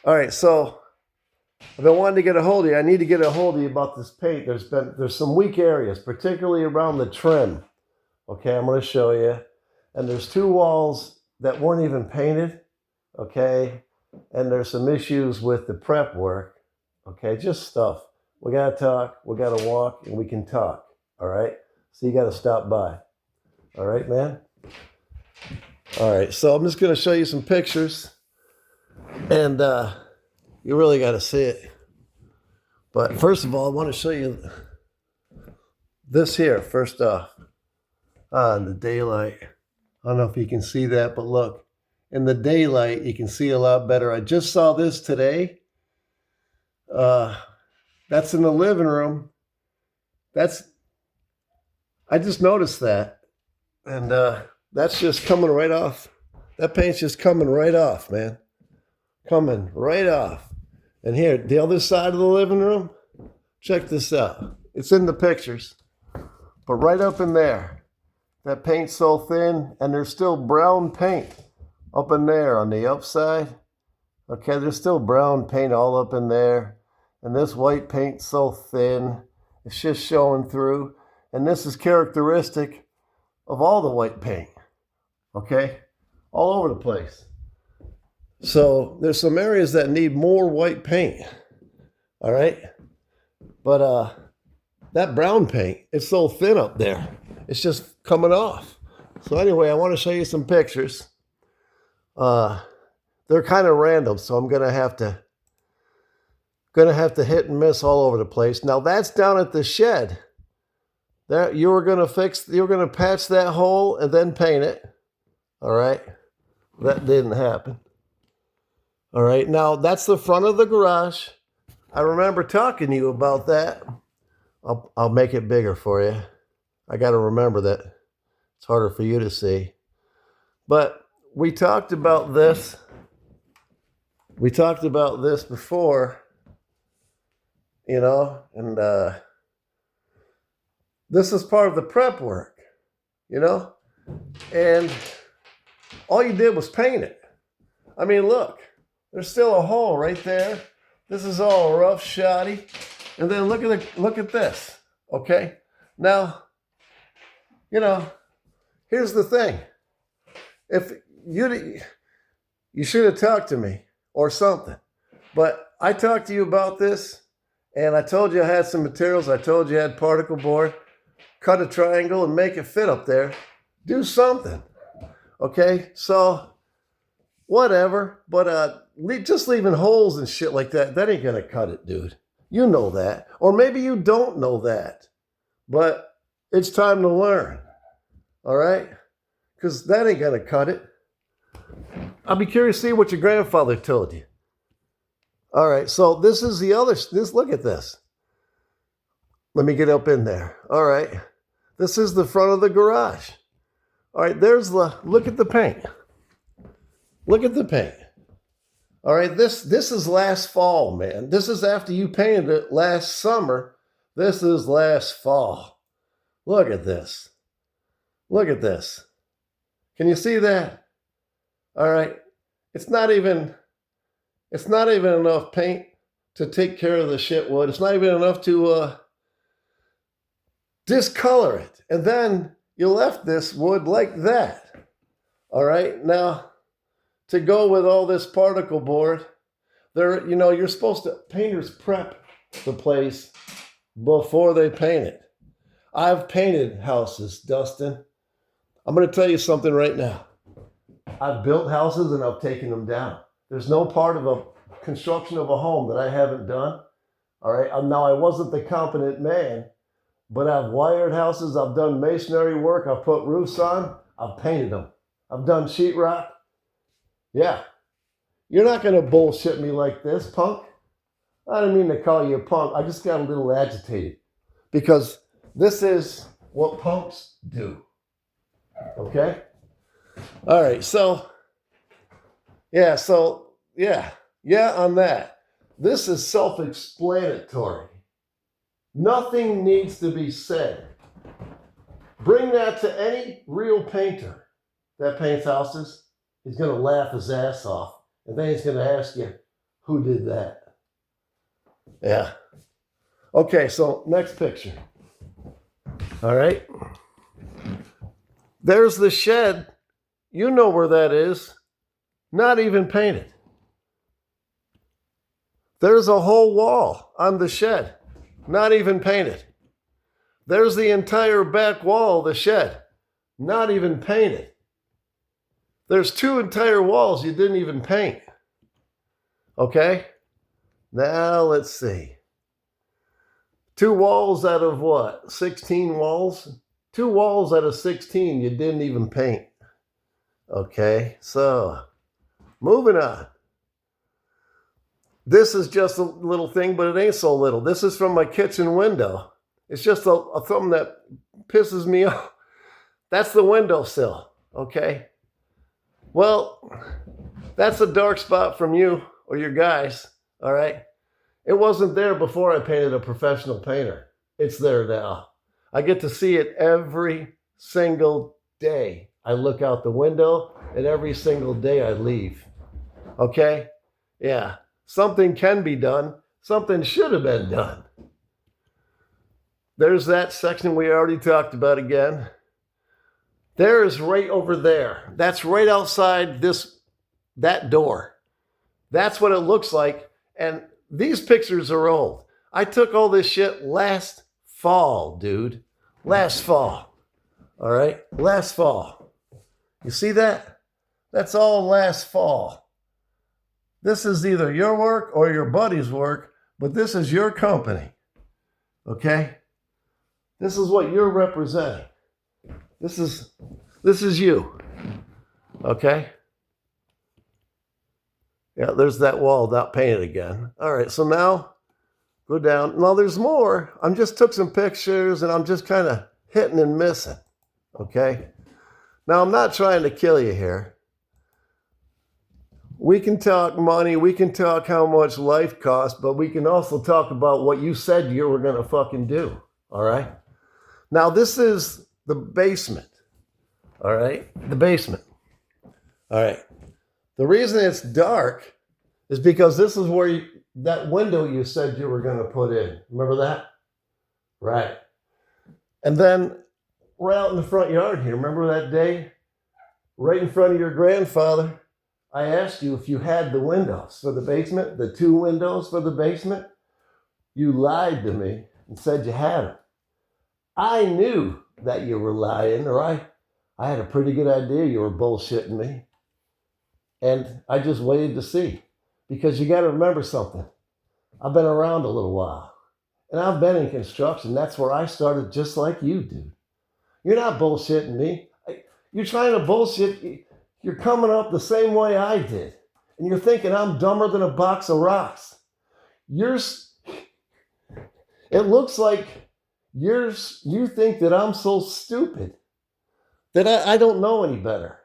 All right, so I've been wanting to get a hold of you. I need to get a hold of you about this paint. There's some weak areas, particularly around the trim. Okay, I'm going to show you. And there's two walls that weren't even painted. Okay, and there's some issues with the prep work. Okay, just stuff. We got to talk, we got to walk, and we can talk. All right, so you got to stop by. All right, man? All right, so I'm just going to show you some pictures. And you really got to see it. But first of all, I want to show you this here, first off. In the daylight. I don't know if you can see that, but look. In the daylight, you can see a lot better. I just saw this today. That's in the living room. I just noticed that. And that's just coming right off. That paint's just coming right off, man. Coming right off. And here, the other side of the living room, check this out. It's in the pictures. But right up in there, that paint's so thin, and there's still brown paint up in there on the upside. Okay, there's still brown paint all up in there. And this white paint's so thin, it's just showing through. And this is characteristic of all the white paint. Okay? All over the place. So there's some areas that need more white paint. All right? But that brown paint, it's so thin up there. It's just coming off. So anyway, I want to show you some pictures. They're kind of random, so I'm gonna have to hit and miss all over the place. Now that's down at the shed. There, you were gonna patch that hole and then paint it. All right, that didn't happen. All right, now that's the front of the garage. I remember talking to you about that. I'll make it bigger for you. I got to remember that. It's harder for you to see. But we talked about this. We talked about this before, you know, and this is part of the prep work, you know, and all you did was paint it. I mean, look, there's still a hole right there. This is all rough, shoddy. And then look at this, okay? Now, you know, here's the thing. If you should have talked to me or something. But I talked to you about this, and I told you I had some materials. I told you I had particle board. Cut a triangle and make it fit up there. Do something, okay? So, whatever. But just leaving holes and shit like that ain't gonna cut it, dude. You know that. Or maybe you don't know that. But it's time to learn. All right? Because that ain't going to cut it. I'll be curious to see what your grandfather told you. All right, so this is look at this. Let me get up in there. All right. This is the front of the garage. All right, look at the paint. Look at the paint. All right, this is last fall, man. This is after you painted it last summer. This is last fall. Look at this. Look at this. Can you see that? All right. It's not even enough paint to take care of the shit wood. It's not even enough to discolor it. And then you left this wood like that. All right. Now, to go with all this particle board, you're supposed to, painters prep the place before they paint it. I've painted houses, Dustin. I'm going to tell you something right now. I've built houses and I've taken them down. There's no part of a construction of a home that I haven't done. All right. Now, I wasn't the competent man, but I've wired houses. I've done masonry work. I've put roofs on. I've painted them. I've done sheetrock. Yeah. You're not going to bullshit me like this, punk. I didn't mean to call you a punk. I just got a little agitated because this is what punks do. Okay? All right. So, yeah, on that. This is self-explanatory. Nothing needs to be said. Bring that to any real painter that paints houses. He's going to laugh his ass off. And then he's going to ask you, who did that. Yeah. Okay, so next picture. All right. There's the shed. You know where that is. Not even painted. There's a whole wall on the shed. Not even painted. There's the entire back wall of the shed. Not even painted. There's 2 entire walls you didn't even paint. Okay? Now let's see. 2 walls out of what? 16 walls? 2 walls out of 16 you didn't even paint. Okay, so moving on. This is just a little thing, but it ain't so little. This is from my kitchen window. It's just something that pisses me off. That's the windowsill, okay? Well, that's a dark spot from you or your guys, all right? It wasn't there before I painted a professional painter. It's there now. I get to see it every single day. I look out the window, and every single day I leave, okay? Yeah, something can be done. Something should have been done. There's that section we already talked about again. There is right over there. That's right outside that door. That's what it looks like. And these pictures are old. I took all this shit last fall, dude. Last fall. All right? Last fall. You see that? That's all last fall. This is either your work or your buddy's work, but this is your company. Okay? This is what you're representing. This is you. Okay? Yeah, there's that wall not painted again. All right, so now go down. Now there's more. I just took some pictures and I'm just kind of hitting and missing. Okay? Now I'm not trying to kill you here. We can talk money, we can talk how much life costs, but we can also talk about what you said you were going to fucking do. All right? Now this is the basement. All right? The basement. All right. The reason it's dark is because this is where that window you said you were going to put in. Remember that? Right. And then right out in the front yard here, remember that day? Right in front of your grandfather, I asked you if you had the windows for the basement, the 2 windows for the basement. You lied to me and said you had them. I knew that you were lying, or I had a pretty good idea you were bullshitting me. And I just waited to see. Because you got to remember something. I've been around a little while. And I've been in construction. That's where I started, just like you, dude. You're not bullshitting me. You're trying to bullshit. You're coming up the same way I did. And you're thinking I'm dumber than a box of rocks. It looks like you think that I'm so stupid that I don't know any better.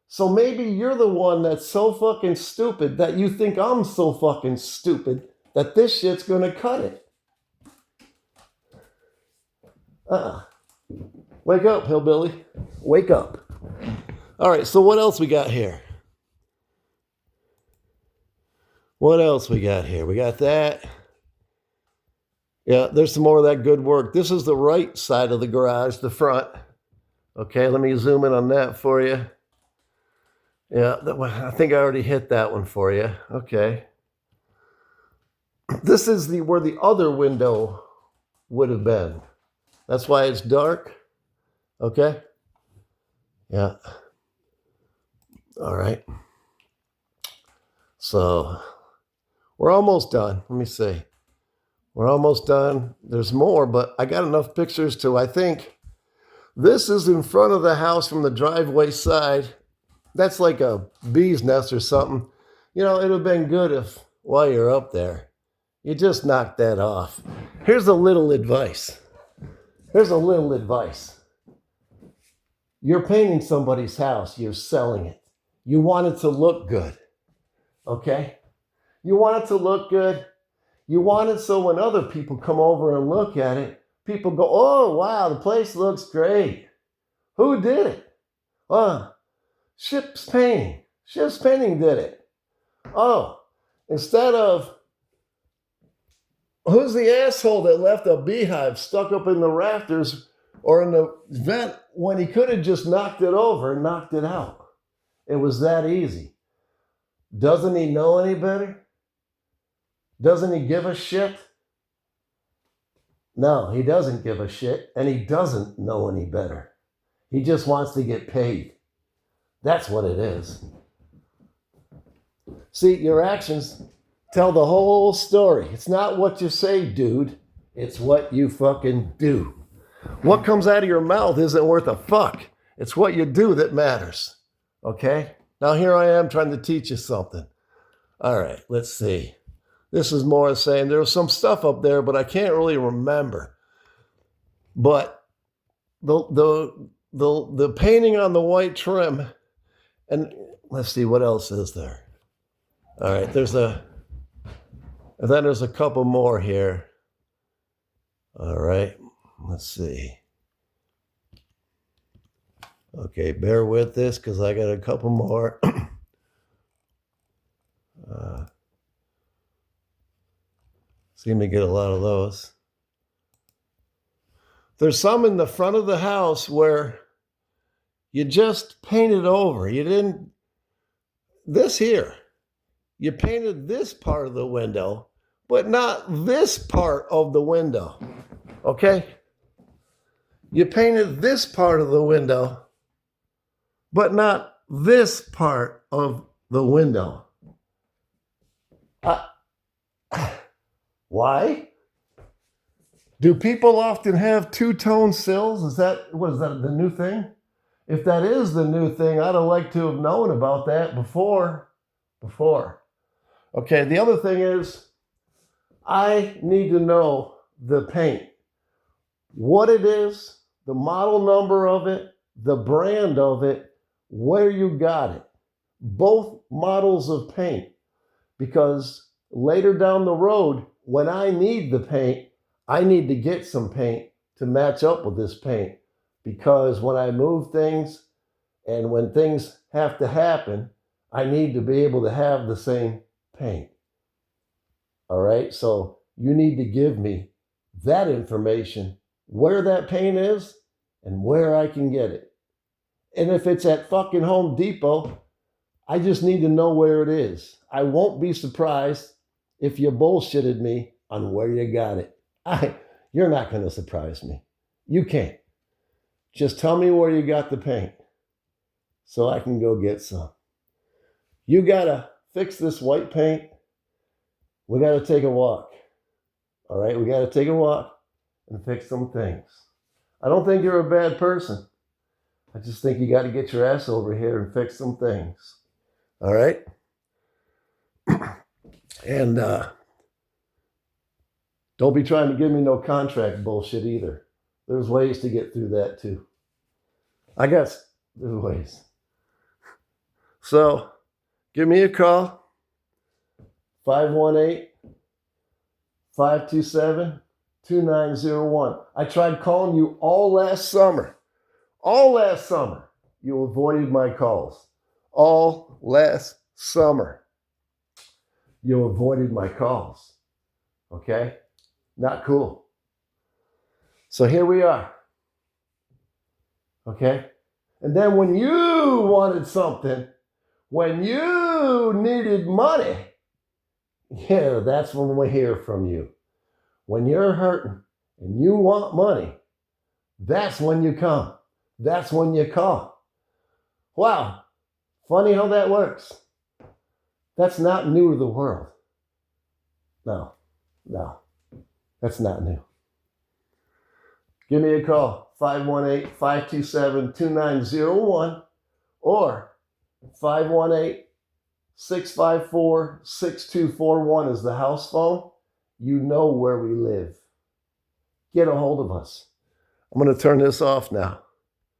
So maybe you're the one that's so fucking stupid that you think I'm so fucking stupid that this shit's gonna cut it. Wake up, hillbilly. Wake up. All right, so what else we got here? What else we got here? We got that. Yeah, there's some more of that good work. This is the right side of the garage, the front. Okay, let me zoom in on that for you. Yeah, I think I already hit that one for you. Okay. This is where the other window would have been. That's why it's dark. Okay? Yeah. All right. So, we're almost done. Let me see. We're almost done. There's more, but I got enough pictures to, I think, this is in front of the house from the driveway side. That's like a bee's nest or something. You know, it would have been good if, while you're up there, you just knocked that off. Here's a little advice. You're painting somebody's house. You're selling it. You want it to look good. Okay? You want it to look good. You want it so when other people come over and look at it, people go, oh, wow, the place looks great. Who did it? Ship's Painting. Ship's Painting did it. Oh, Instead of, who's the asshole that left a beehive stuck up in the rafters or in the vent when he could have just knocked it over and knocked it out? It was that easy. Doesn't he know any better? Doesn't he give a shit? No, he doesn't give a shit, and he doesn't know any better. He just wants to get paid. That's what it is. See, your actions tell the whole story. It's not what you say, dude. It's what you fucking do. What comes out of your mouth isn't worth a fuck. It's what you do that matters. Okay? Now here I am trying to teach you something. All right, let's see. This is more saying there was some stuff up there, but I can't really remember. But the painting on the white trim, and let's see, what else is there? All right, there's a couple more here. All right, let's see. Okay, bear with this because I got a couple more. Seem to get a lot of those. There's some in the front of the house where you just painted over. You didn't, this here, you painted this part of the window, but not this part of the window, okay? You painted this part of the window, but not this part of the window. Why? Do people often have two-tone sills? Is that the new thing? If that is the new thing, I'd have liked to have known about that before. Okay, the other thing is, I need to know the paint. What it is, the model number of it, the brand of it, where you got it. Both models of paint. Because later down the road, when I need the paint, I need to get some paint to match up with this paint. Because when I move things and when things have to happen, I need to be able to have the same paint. All right, so you need to give me that information, where that paint is and where I can get it. And if it's at fucking Home Depot, I just need to know where it is. I won't be surprised if you bullshitted me on where you got it. You're not going to surprise me. You can't. Just tell me where you got the paint so I can go get some. You got to fix this white paint. We got to take a walk. All right? We got to take a walk and fix some things. I don't think you're a bad person. I just think you got to get your ass over here and fix some things. All right? And don't be trying to give me no contract bullshit either. There's ways to get through that too. I guess there's ways. So give me a call. 518-527-2901. I tried calling you all last summer. All last summer. You avoided my calls. All last summer. You avoided my calls. Okay? Not cool. So here we are. Okay? And then when you wanted something, when you needed money, yeah, that's when we hear from you. When you're hurting and you want money, that's when you come. That's when you call. Wow. Funny how that works. That's not new to the world. No. That's not new. Give me a call, 518-527-2901 or 518-654-6241 is the house phone. You know where we live. Get a hold of us. I'm going to turn this off now.